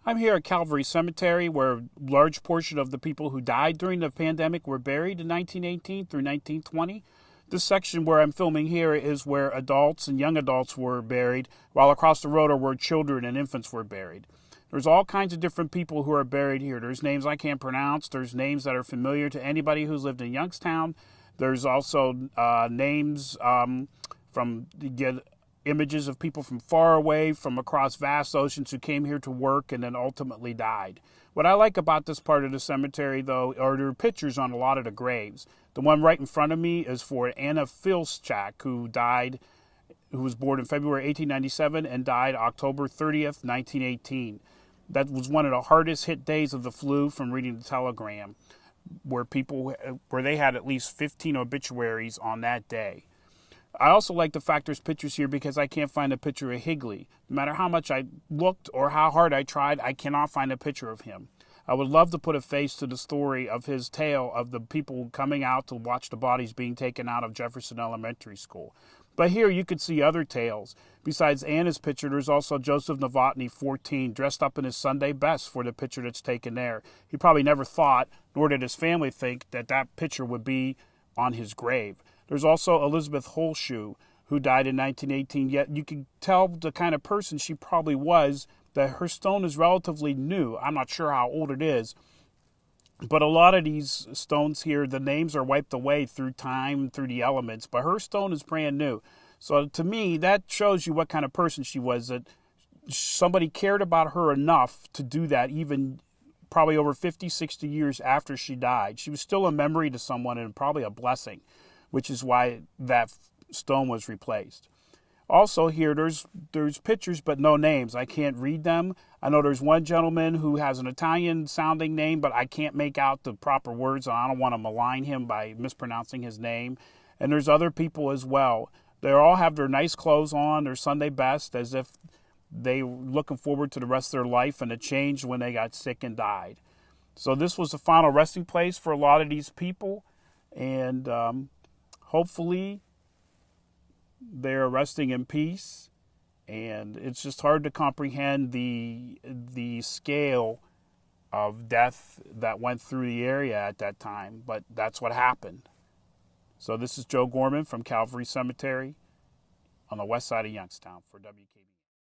I'm here at Calvary Cemetery, where a large portion of the people who died during the pandemic were buried in 1918 through 1920. This section where I'm filming here is where adults and young adults were buried, while across the road are where children and infants were buried. There's all kinds of different people who are buried here. There's names I can't pronounce. There's names that are familiar to anybody who's lived in Youngstown. There's also names from images of people from far away, from across vast oceans who came here to work and then ultimately died. What I like about this part of the cemetery, though, are there are pictures on a lot of the graves. The one right in front of me is for Anna Filschak, who was born in February 1897 and died October 30th, 1918. That was one of the hardest hit days of the flu, from reading the telegram, where they had at least 15 obituaries on that day. I also like the fact there's pictures here because I can't find a picture of Higley. No matter how much I looked or how hard I tried, I cannot find a picture of him. I would love to put a face to the story of his tale of the people coming out to watch the bodies being taken out of Jefferson Elementary School. But here you could see other tales. Besides Anna's picture, there's also Joseph Novotny, 14, dressed up in his Sunday best for the picture that's taken there. He probably never thought, nor did his family think, that that picture would be on his grave. There's also Elizabeth Holshoe, who died in 1918, yet you can tell the kind of person she probably was, that her stone is relatively new. I'm not sure how old it is, but a lot of these stones here, the names are wiped away through time, through the elements, but her stone is brand new. So to me, that shows you what kind of person she was, that somebody cared about her enough to do that, even probably over 50, 60 years after she died. She was still a memory to someone and probably a blessing, which is why that stone was replaced. Also here, there's pictures but no names. I can't read them. I know there's one gentleman who has an Italian-sounding name, but I can't make out the proper words, and I don't want to malign him by mispronouncing his name. And there's other people as well. They all have their nice clothes on, their Sunday best, as if they were looking forward to the rest of their life, and it changed when they got sick and died. So this was the final resting place for a lot of these people, and hopefully they're resting in peace. And it's just hard to comprehend the scale of death that went through the area at that time, but that's what happened. So this is Joe Gorman from Calvary Cemetery on the west side of Youngstown for WKB.